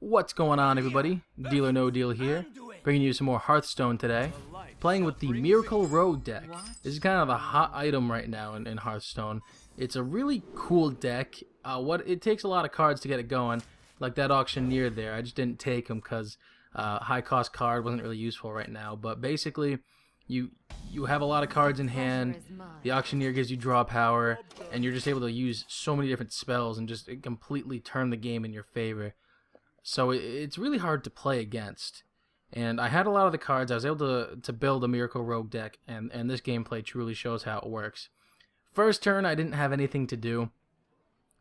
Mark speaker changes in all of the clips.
Speaker 1: What's going on, everybody? Deal or No Deal here, bringing you some more Hearthstone today. Playing with the Miracle Rogue deck. This is kind of a hot item right now in Hearthstone. It's a really cool deck. It takes a lot of cards to get it going, like that Auctioneer there. I just didn't take him because high cost card wasn't really useful right now. But basically, you have a lot of cards in hand. The Auctioneer gives you draw power, and you're just able to use so many different spells and just completely turn the game in your favor. So it's really hard to play against. And I had a lot of the cards. I was able to build a Miracle Rogue deck, and this gameplay truly shows how it works. First turn, I didn't have anything to do,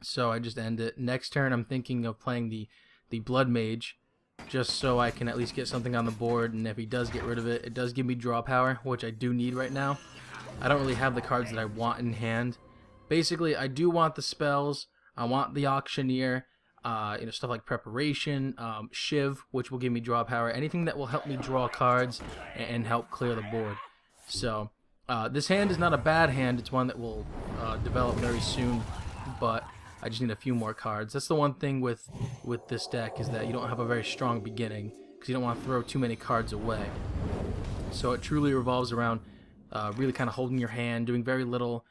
Speaker 1: so I just end it. Next turn, I'm thinking of playing the Blood Mage, just so I can at least get something on the board, and if he does get rid of it, it does give me draw power, which I do need right now. I don't really have the cards that I want in hand. Basically, I do want the spells, I want the Auctioneer, stuff like Preparation, Shiv, which will give me draw power, anything that will help me draw cards and help clear the board. So, this hand is not a bad hand, it's one that will develop very soon, but I just need a few more cards. That's the one thing with this deck, is that you don't have a very strong beginning, because you don't want to throw too many cards away. So it truly revolves around really kind of holding your hand, doing very little,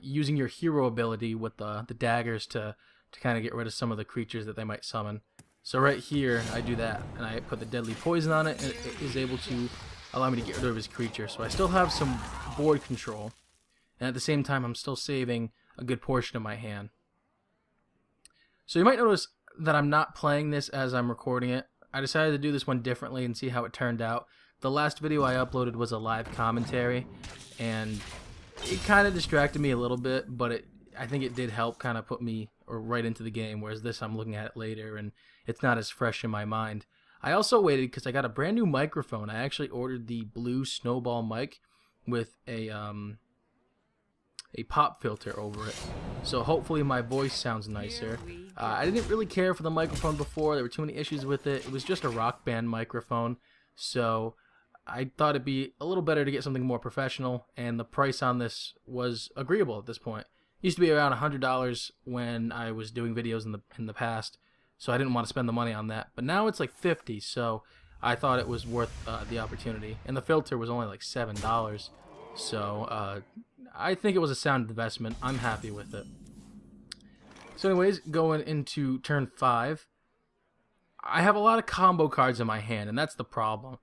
Speaker 1: using your hero ability with the daggers to kind of get rid of some of the creatures that they might summon. So right here, I do that, and I put the Deadly Poison on it, and it is able to allow me to get rid of his creature. So I still have some board control, and at the same time, I'm still saving a good portion of my hand. So you might notice that I'm not playing this as I'm recording it. I decided to do this one differently and see how it turned out. The last video I uploaded was a live commentary, and it kind of distracted me a little bit, but I think it did help kind of put me right into the game, whereas this I'm looking at it later and it's not as fresh in my mind. I also waited because I got a brand new microphone. I actually ordered the blue Snowball mic with a pop filter over it, so hopefully my voice sounds nicer. I didn't really care for the microphone before. There were too many issues with it. It was just a Rock Band microphone, so I thought it'd be a little better to get something more professional, and the price on this was agreeable at this point. It used to be around $100 when I was doing videos in the past, so I didn't want to spend the money on that. But now it's like $50, so I thought it was worth the opportunity. And the filter was only like $7, so I think it was a sound investment. I'm happy with it. So anyways, going into turn 5, I have a lot of combo cards in my hand, and that's the problem,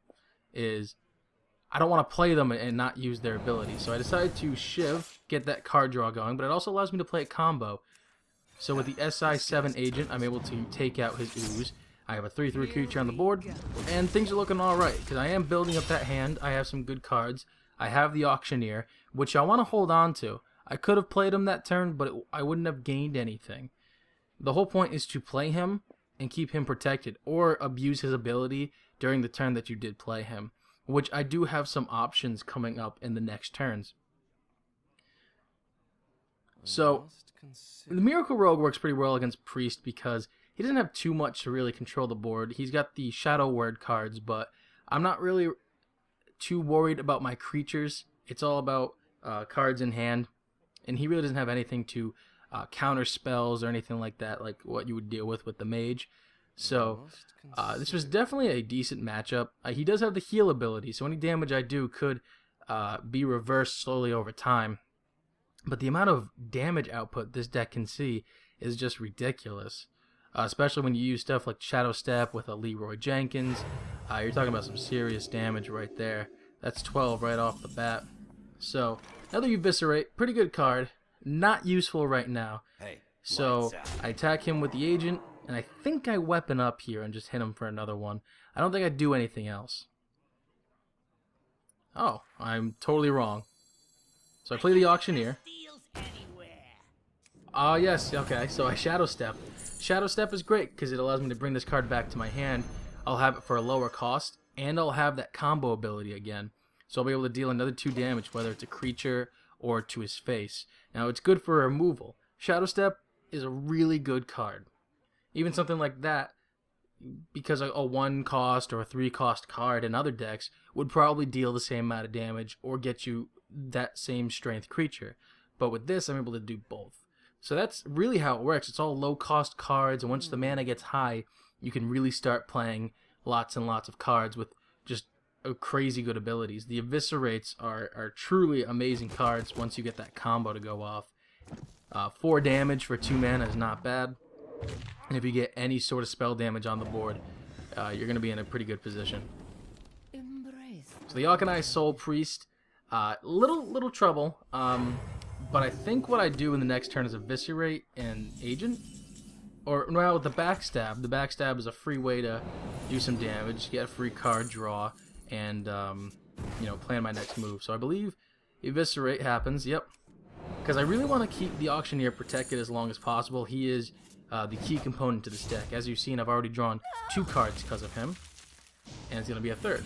Speaker 1: is I don't want to play them and not use their ability. So I decided to Shiv, get that card draw going, but it also allows me to play a combo. So with the SI7 agent, I'm able to take out his Ooze. I have a 3/3 creature on the board, and things are looking alright, because I am building up that hand. I have some good cards. I have the Auctioneer, which I want to hold on to. I could have played him that turn, but I wouldn't have gained anything. The whole point is to play him and keep him protected, or abuse his ability during the turn that you did play him, which I do have some options coming up in the next turns. So, the Miracle Rogue works pretty well against Priest because he doesn't have too much to really control the board. He's got the Shadow Word cards, but I'm not really too worried about my creatures. It's all about cards in hand, and he really doesn't have anything to counter spells or anything like that, like what you would deal with the Mage. So this was definitely a decent matchup. He does have the heal ability, so any damage I do could be reversed slowly over time. But the amount of damage output this deck can see is just ridiculous, especially when you use stuff like Shadow Step with a Leroy Jenkins. You're talking about some serious damage right there. That's 12 right off the bat. So another Eviscerate, pretty good card, not useful right now. So I attack him with the agent, and I think I weapon up here and just hit him for another one. I don't think I do anything else. Oh, I'm totally wrong. So I play the Auctioneer. Yes, okay, so I Shadow Step. Shadow Step is great because it allows me to bring this card back to my hand. I'll have it for a lower cost, and I'll have that combo ability again. So I'll be able to deal another 2 damage, whether it's a creature or to his face. Now, it's good for removal. Shadow Step is a really good card. Even something like that, because a 1 cost or a 3 cost card in other decks would probably deal the same amount of damage or get you that same strength creature. But with this, I'm able to do both. So that's really how it works. It's all low cost cards, and once the mana gets high, you can really start playing lots and lots of cards with just crazy good abilities. The Eviscerates are truly amazing cards once you get that combo to go off. 4 damage for 2 mana is not bad. And if you get any sort of spell damage on the board, you're going to be in a pretty good position. So the Arcanized Soul Priest, little trouble. But I think what I do in the next turn is Eviscerate and Agent. Or, well, with the Backstab. The Backstab is a free way to do some damage, get a free card draw, and, you know, plan my next move. So I believe Eviscerate happens, yep. Because I really want to keep the Auctioneer protected as long as possible. He is the key component to this deck. As you've seen, I've already drawn 2 cards because of him, and it's going to be a 3rd.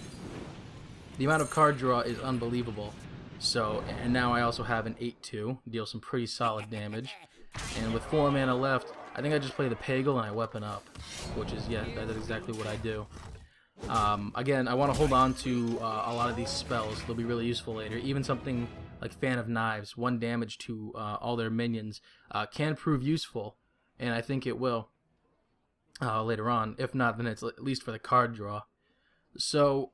Speaker 1: The amount of card draw is unbelievable. So, and now I also have an 8-2, deal some pretty solid damage. And with 4 mana left, I think I just play the Pagel and I weapon up, which is, yeah, that's exactly what I do. Again, I want to hold on to a lot of these spells. They'll be really useful later. Even something like Fan of Knives, 1 damage to all their minions, can prove useful, and I think it will later on. If not, then it's at least for the card draw. So,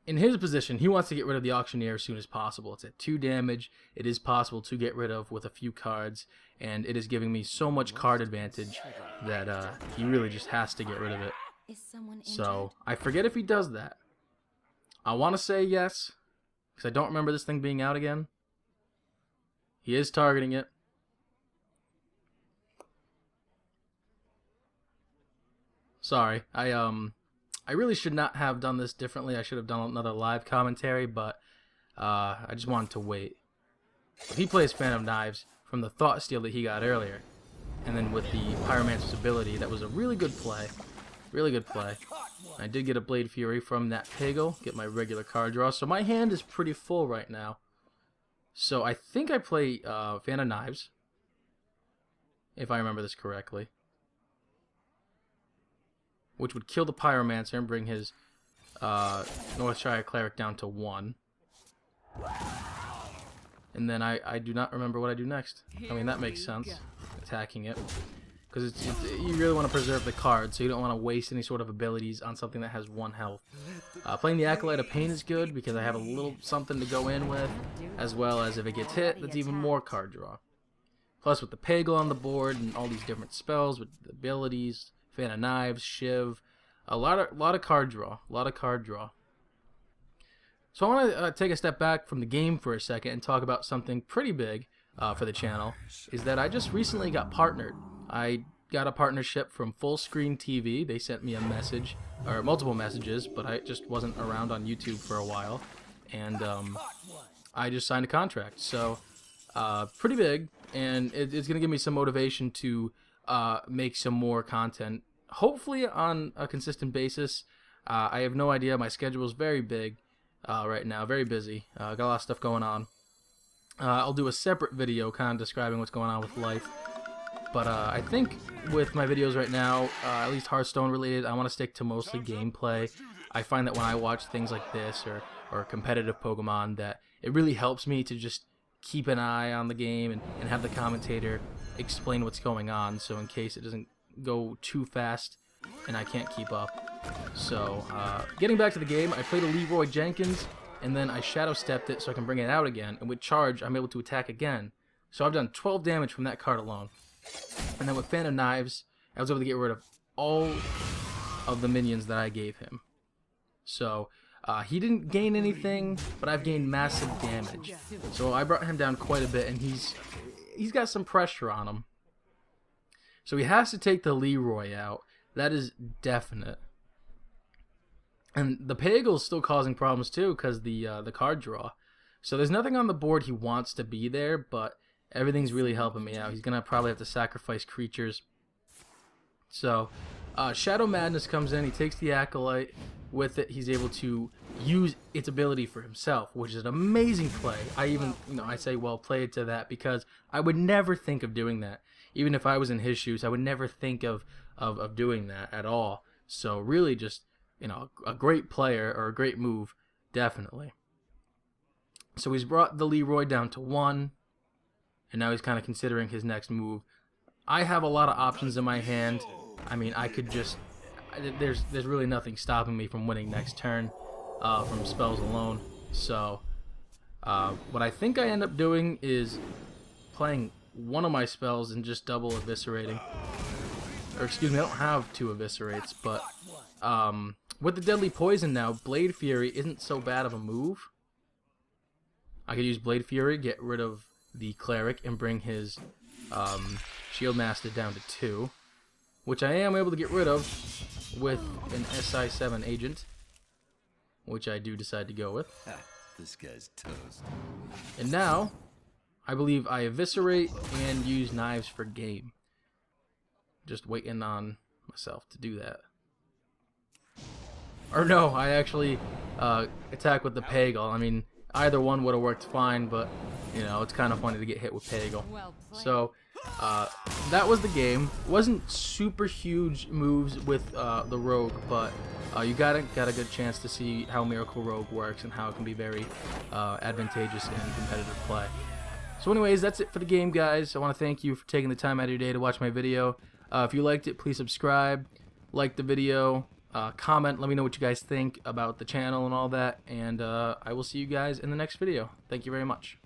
Speaker 1: in his position, he wants to get rid of the Auctioneer as soon as possible. It's at 2 damage. It is possible to get rid of with a few cards, and it is giving me so much card advantage that he really just has to get rid of it. So, I forget if he does that. I want to say yes, because I don't remember this thing being out again. He is targeting it. Sorry, I really should not have done this differently. I should have done another live commentary, but I just wanted to wait. If he plays Fan of Knives from the Thought Steal that he got earlier, and then with the Pyromancer's ability, that was a really good play. Really good play. I did get a Blade Fury from that Pagel, get my regular card draw, so my hand is pretty full right now. So I think I play Fan of Knives, if I remember this correctly, which would kill the Pyromancer and bring his Northshire Cleric down to 1. And then I do not remember what I do next. I mean, that makes sense, attacking it. Because you really want to preserve the card, so you don't want to waste any sort of abilities on something that has 1 health. Playing the Acolyte of Pain is good, because I have a little something to go in with, as well as if it gets hit, that's even more card draw. Plus with the Pagel on the board, and all these different spells with the abilities, Fan of Knives, Shiv, a lot of card draw, So I want to take a step back from the game for a second and talk about something pretty big for the channel, is that I just recently got partnered. I got a partnership from Full Screen TV. They sent me a message, or multiple messages, but I just wasn't around on YouTube for a while, and I just signed a contract. So pretty big, and it's going to give me some motivation to make some more content, hopefully on a consistent basis. I have no idea. My schedule is very big right now, very busy. Got a lot of stuff going on. I'll do a separate video kind of describing what's going on with life. But I think with my videos right now, at least Hearthstone related, I want to stick to mostly gameplay. I find that when I watch things like this or competitive Pokemon, that it really helps me to just keep an eye on the game and have the commentator explain what's going on, so in case it doesn't go too fast and I can't keep up. So getting back to the game, I played a Leroy Jenkins, and then I Shadow Stepped it so I can bring it out again, and with Charge I'm able to attack again. So I've done 12 damage from that card alone. And then with Fan of Knives, I was able to get rid of all of the minions that I gave him. So he didn't gain anything, but I've gained massive damage. So I brought him down quite a bit, and he's got some pressure on him. So he has to take the Leroy out. That is definite. And the Pagel's still causing problems too, because the card draw. So there's nothing on the board he wants to be there, but everything's really helping me out. He's going to probably have to sacrifice creatures. So, Shadow Madness comes in. He takes the Acolyte. With it, he's able to use its ability for himself, which is an amazing play. I even, I say well played to that, because I would never think of doing that. Even if I was in his shoes, I would never think of doing that at all. So, really just, a great player, or a great move, definitely. So, he's brought the Leroy down to 1. And now he's kind of considering his next move. I have a lot of options in my hand. I mean, I could just there's really nothing stopping me from winning next turn from spells alone. So what I think I end up doing is playing one of my spells and just double eviscerating. Or excuse me, I don't have 2 eviscerates, but with the deadly poison now, Blade Fury isn't so bad of a move. I could use Blade Fury, get rid of the cleric, and bring his Shield Master down to 2, which I am able to get rid of with an SI7 agent, which I do decide to go with.
Speaker 2: This guy's toast.
Speaker 1: And now, I believe I eviscerate and use knives for game. Just waiting on myself to do that. Or no, I actually attack with the Pagel. I mean, either one would have worked fine, but you know, it's kind of funny to get hit with Pagel. So that was the game. Wasn't super huge moves with the Rogue, but you got a good chance to see how Miracle Rogue works and how it can be very advantageous in competitive play. So anyways, that's it for the game, guys. I want to thank you for taking the time out of your day to watch my video. If you liked it, please subscribe, like the video, comment, let me know what you guys think about the channel and all that, and I will see you guys in the next video. Thank you very much.